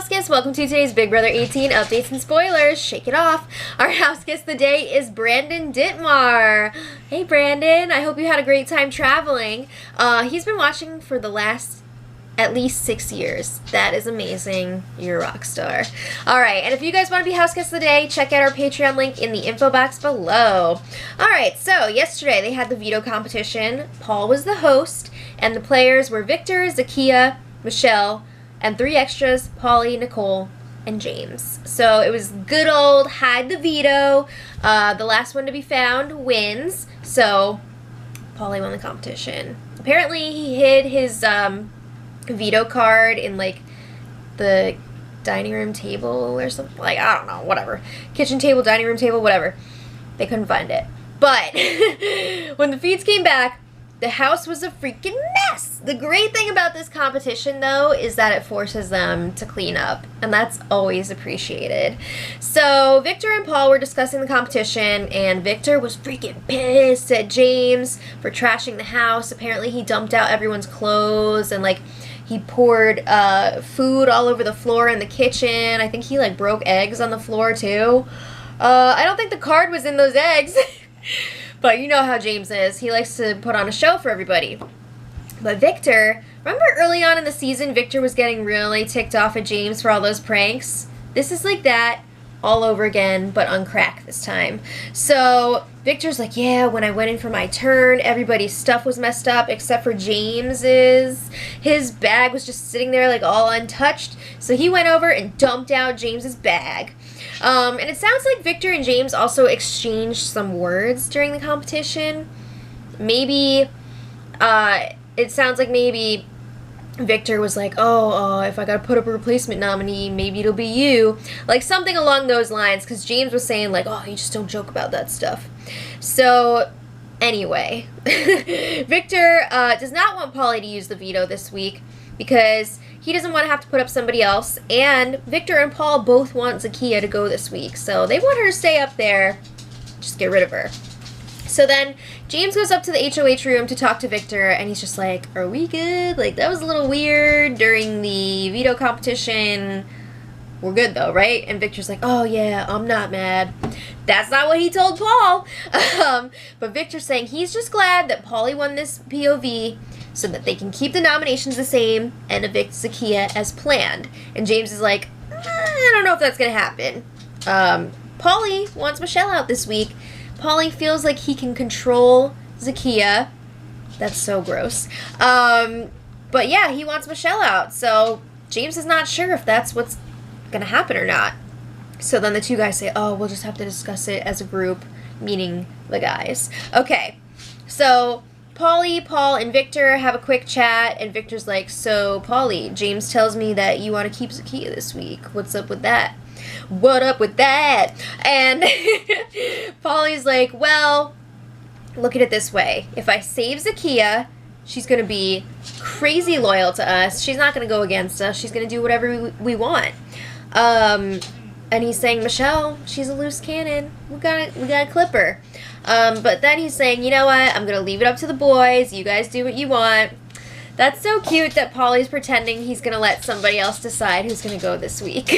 house guests. Welcome to today's Big Brother 18 updates and spoilers. Shake it off. Our house guest today is Brandon Dittmar. Hey Brandon, I hope you had a great time traveling. He's been watching for the last at least 6 years. That is amazing. You're a rock star. Alright, and if you guys want to be house guests today, check out our Patreon link in the info box below. Alright, so yesterday they had the veto competition. Paul was the host, and the players were Victor, Zakiyah, Michelle, and 3 extras, Paulie, Nicole, and James. So it was good old hide the veto. The last one to be found wins. So Paulie won the competition. Apparently he hid his veto card in like the dining room table or something. Like, I don't know, whatever. Kitchen table, dining room table, whatever. They couldn't find it. But when the feeds came back, the house was a freaking mess. The great thing about this competition, though, is that it forces them to clean up, and that's always appreciated. So Victor and Paul were discussing the competition, and Victor was freaking pissed at James for trashing the house. Apparently he dumped out everyone's clothes, and like he poured food all over the floor in the kitchen. I think he like broke eggs on the floor too. I don't think the card was in those eggs. But you know how James is. He likes to put on a show for everybody. But Victor, remember early on in the season, Victor was getting really ticked off at James for all those pranks? This is like that all over again, but on crack this time. So Victor's like, yeah, when I went in for my turn, everybody's stuff was messed up except for James's. His bag was just sitting there like all untouched. So he went over and dumped out James's bag. And it sounds like Victor and James also exchanged some words during the competition. Maybe, it sounds like maybe Victor was like, oh, if I gotta put up a replacement nominee, maybe it'll be you. Like something along those lines, because James was saying like, oh, you just don't joke about that stuff. So, anyway, Victor does not want Paulie to use the veto this week because he doesn't want to have to put up somebody else, and Victor and Paul both want Zakiyah to go this week, so they want her to stay up there. Just get rid of her. So then James goes up to the HOH room to talk to Victor, and he's just like, are we good? Like, that was a little weird during the veto competition. We're good though, right? And Victor's like, oh yeah, I'm not mad. That's not what he told Paul. But Victor's saying he's just glad that Paulie won this POV so that they can keep the nominations the same and evict Zakiyah as planned. And James is like, I don't know if that's going to happen. Paulie wants Michelle out this week. Paulie feels like he can control Zakiyah. That's so gross. But yeah, he wants Michelle out. So James is not sure if that's what's going to happen or not. So then the two guys say, oh, we'll just have to discuss it as a group, meaning the guys. Okay, so Paulie, Paul, and Victor have a quick chat, and Victor's like, so Paulie, James tells me that you want to keep Zakiyah this week. What's up with that? What up with that? And Paulie's like, well, look at it this way. If I save Zakiyah, she's going to be crazy loyal to us. She's not going to go against us. She's going to do whatever we want. And he's saying, Michelle, she's a loose cannon. We gotta clip her. But then he's saying, you know what? I'm gonna leave it up to the boys. You guys do what you want. That's so cute that Paulie's pretending he's gonna let somebody else decide who's gonna go this week.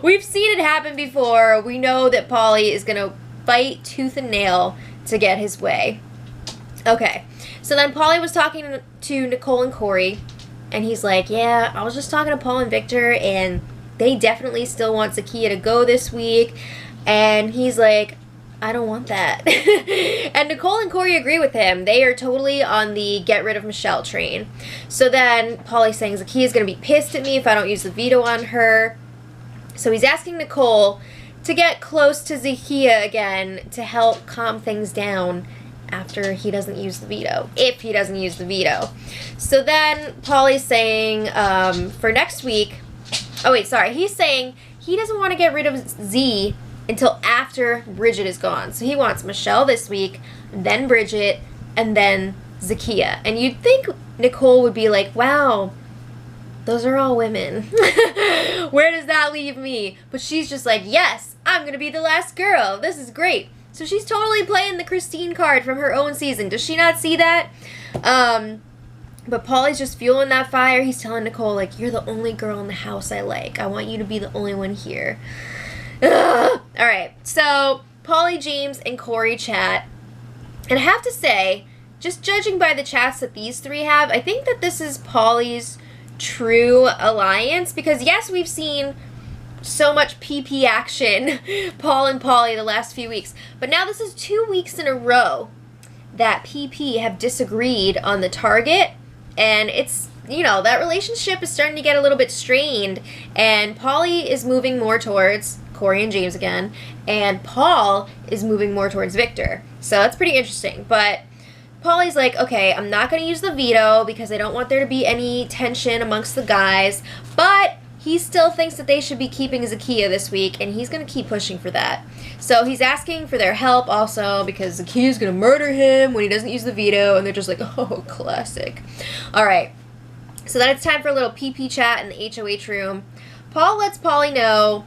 We've seen it happen before. We know that Paulie is gonna fight tooth and nail to get his way. Okay, so then Paulie was talking to Nicole and Corey, and he's like, yeah, I was just talking to Paul and Victor, and they definitely still want Zakiyah to go this week. And he's like, I don't want that. And Nicole and Corey agree with him. They are totally on the get rid of Michelle train. So then Paulie's saying Zakiyah's going to be pissed at me if I don't use the veto on her. So he's asking Nicole to get close to Zakiyah again to help calm things down after he doesn't use the veto, if he doesn't use the veto. So then Paulie's saying for next week, oh wait, sorry, he's saying he doesn't want to get rid of Z until after Bridget is gone. So he wants Michelle this week, then Bridget, and then Zakiyah. And you'd think Nicole would be like, wow, those are all women. Where does that leave me? But she's just like, yes, I'm going to be the last girl. This is great. So she's totally playing the Christine card from her own season. Does she not see that? But Paulie's just fueling that fire. He's telling Nicole, like, you're the only girl in the house I like. I want you to be the only one here. Ugh. All right, so Paulie, James, and Corey chat. And I have to say, just judging by the chats that these three have, I think that this is Paulie's true alliance. Because, yes, we've seen so much PP action, Paul and Paulie, the last few weeks. But now this is 2 weeks in a row that PP have disagreed on the target. And it's, you know, that relationship is starting to get a little bit strained. And Paulie is moving more towards Corey and James again. And Paul is moving more towards Victor. So that's pretty interesting. But Paulie's like, okay, I'm not going to use the veto because I don't want there to be any tension amongst the guys. But he still thinks that they should be keeping Zakiyah this week. And he's going to keep pushing for that. So he's asking for their help also because Zakiyah's going to murder him when he doesn't use the veto. And they're just like, oh, classic. All right. So then it's time for a little PP chat in the HOH room. Paul lets Paulie know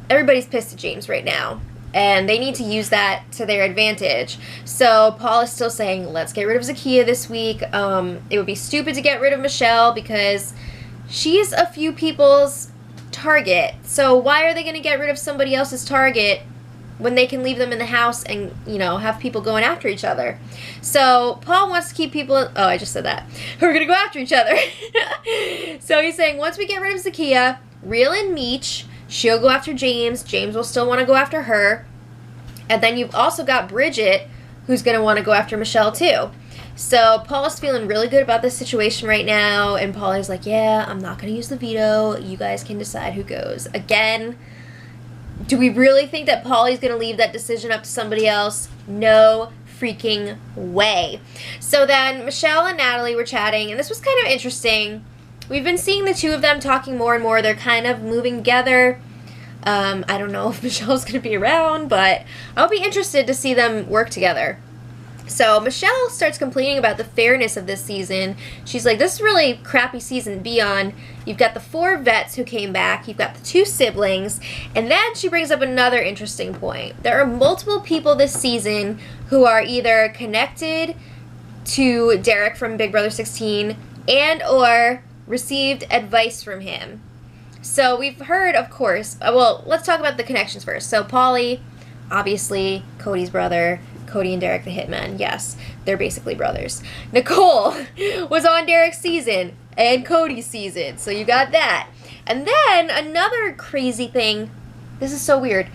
everybody's pissed at James right now. And they need to use that to their advantage. So Paul is still saying, let's get rid of Zakiyah this week. It would be stupid to get rid of Michelle because she's a few people's target. So why are they going to get rid of somebody else's target when they can leave them in the house and, you know, have people going after each other? So Paul wants to keep people... Oh, I just said that. Who are going to go after each other. So he's saying, once we get rid of Zakiyah, reel in Meech. She'll go after James. James will still want to go after her. And then you've also got Bridget, who's going to want to go after Michelle, too. So Paul is feeling really good about this situation right now. And Paulie's like, yeah, I'm not going to use the veto. You guys can decide who goes. Again, do we really think that Paulie's going to leave that decision up to somebody else? No freaking way. So then Michelle and Natalie were chatting. And this was kind of interesting. We've been seeing the two of them talking more and more. They're kind of moving together. I don't know if Michelle's going to be around, but I'll be interested to see them work together. So Michelle starts complaining about the fairness of this season. She's like, this is really crappy season to be on. You've got the 4 vets who came back. You've got the 2 siblings. And then she brings up another interesting point. There are multiple people this season who are either connected to Derek from Big Brother 16 and or received advice from him. So we've heard, of course, well, let's talk about the connections first. So Paulie, obviously, Cody's brother, Cody and Derek the Hitmen. Yes, they're basically brothers. Nicole was on Derek's season and Cody's season. So you got that. And then another crazy thing. This is so weird.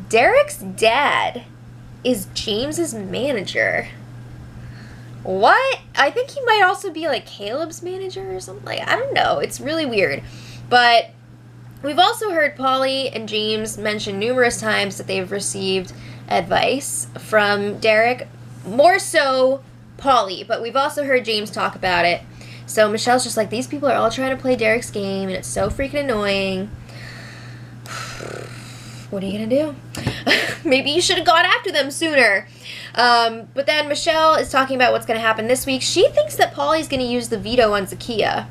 Derek's dad is James's manager. What? I think he might also be like Caleb's manager or something. Like, I don't know. It's really weird. But we've also heard Paulie and James mention numerous times that they've received advice from Derek. More so Paulie, but we've also heard James talk about it. So Michelle's just like, these people are all trying to play Derek's game and it's so freaking annoying. What are you going to do? Maybe you should have gone after them sooner. But then Michelle is talking about what's going to happen this week. She thinks that Paulie's going to use the veto on Zakiyah.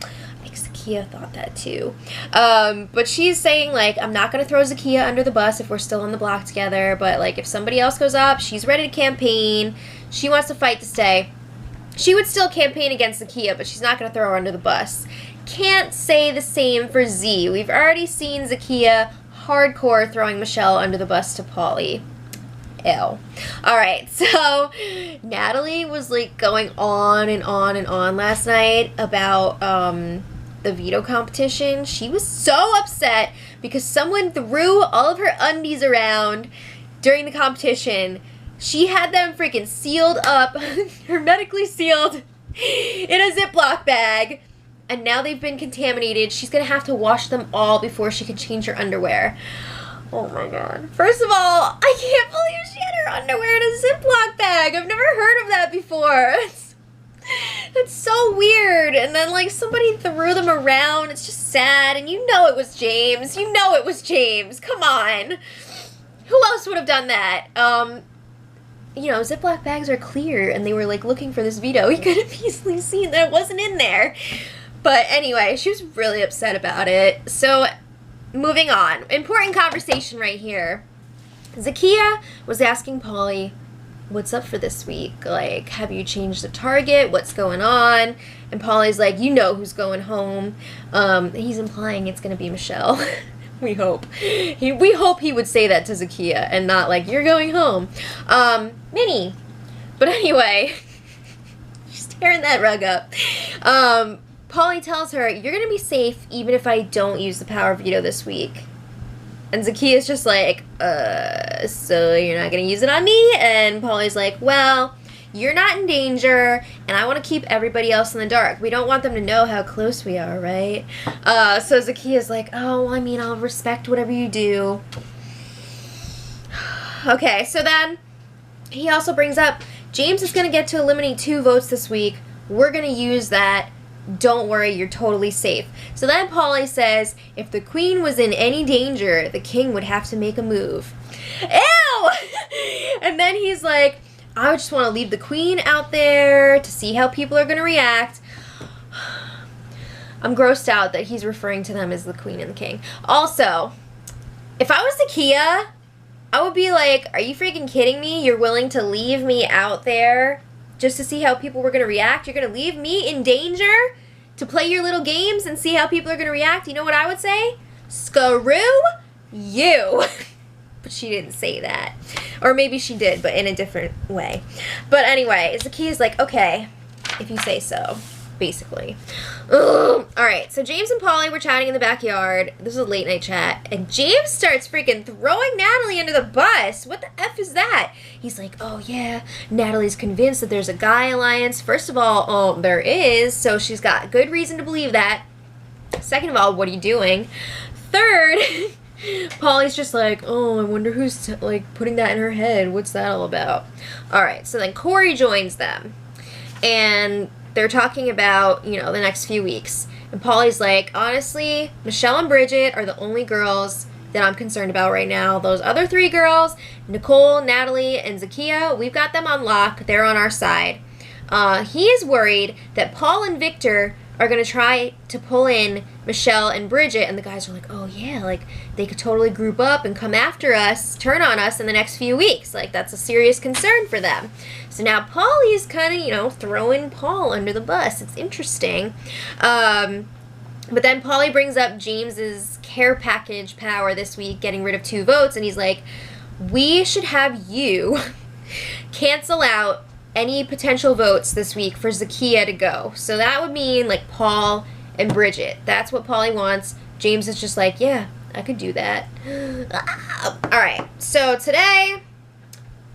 I think Zakiyah thought that too. But she's saying, like, I'm not going to throw Zakiyah under the bus if we're still on the block together. But, like, if somebody else goes up, she's ready to campaign. She wants to fight to stay. She would still campaign against Zakiyah, but she's not going to throw her under the bus. Can't say the same for Z. We've already seen Zakiyah hardcore throwing Michelle under the bus to Paulie. Ew. Alright, so Natalie was like going on and on and on last night about the veto competition. She was so upset because someone threw all of her undies around during the competition. She had them freaking sealed up, hermetically sealed in a Ziploc bag. And now they've been contaminated. She's going to have to wash them all before she can change her underwear. Oh my god. First of all, I can't believe she had her underwear in a Ziploc bag. I've never heard of that before. It's so weird. And then, like, somebody threw them around. It's just sad. And you know it was James. You know it was James. Come on. Who else would have done that? You know, Ziploc bags are clear. And they were, like, looking for this veto. He could have easily seen that it wasn't in there. But anyway, she was really upset about it. So, moving on. Important conversation right here. Zakiyah was asking Paulie, what's up for this week? Like, have you changed the target? What's going on? And Paulie's like, you know who's going home. He's implying it's going to be Michelle. We hope. We hope he would say that to Zakiyah and not like, you're going home. Minnie. But anyway, she's tearing that rug up. Paulie tells her, you're going to be safe even if I don't use the power of veto this week. And Zakiyah's just like, so you're not going to use it on me? And Paulie's like, well, you're not in danger, and I want to keep everybody else in the dark. We don't want them to know how close we are, right? So Zakiyah's like, oh, well, I mean, I'll respect whatever you do. Okay, so then he also brings up, James is going to get to eliminate 2 votes this week. We're going to use that. Don't worry, you're totally safe. So then Paulie says, if the queen was in any danger, the king would have to make a move. Ew! And then he's like, I just want to leave the queen out there to see how people are going to react. I'm grossed out that he's referring to them as the queen and the king. Also, if I was Zakiyah, I would be like, are you freaking kidding me? You're willing to leave me out there just to see how people were going to react? You're going to leave me in danger to play your little games and see how people are going to react? You know what I would say? Screw you. But she didn't say that. Or maybe she did, but in a different way. But anyway, Zakiyah's like, okay, if you say so, basically. Ugh. All right, so James and Paulie were chatting in the backyard. This is a late night chat. And James starts freaking throwing Natalie under the bus. What the F is that? He's like, oh, yeah, Natalie's convinced that there's a guy alliance. First of all, there is, so she's got good reason to believe that. Second of all, what are you doing? Third, Paulie's just like, oh, I wonder who's, like, putting that in her head. What's that all about? All right, so then Corey joins them. And they're talking about, you know, the next few weeks. And Paulie's like, honestly, Michelle and Bridget are the only girls that I'm concerned about right now. Those other 3 girls, Nicole, Natalie, and Zakiyah, we've got them on lock. They're on our side. He is worried that Paul and Victor are going to try to pull in Michelle and Bridget, and the guys are like, oh yeah, like, they could totally group up and come after us, turn on us in the next few weeks. Like, that's a serious concern for them. So now Paulie's kind of, you know, throwing Paul under the bus. It's interesting. But then Paulie brings up James's care package power this week, getting rid of 2 votes, and he's like, we should have you cancel out any potential votes this week for Zakiyah to go. So that would mean, like, Paul and Bridget. That's what Paulie wants. James is just like, yeah, I could do that. All right, so today,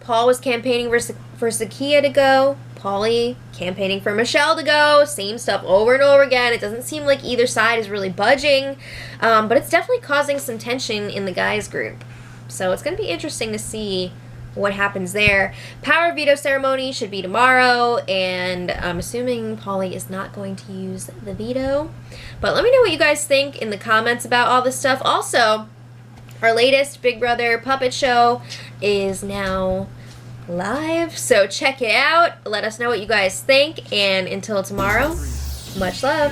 Paul was campaigning for Zakiyah to go. Paulie campaigning for Michelle to go. Same stuff over and over again. It doesn't seem like either side is really budging, but it's definitely causing some tension in the guys group. So it's going to be interesting to see what happens there. Power veto ceremony should be tomorrow, and I'm assuming Paulie is not going to use the veto. But let me know what you guys think in the comments about all this stuff. Also, our latest Big Brother puppet show is now live, so check it out. Let us know what you guys think, and until tomorrow, much love.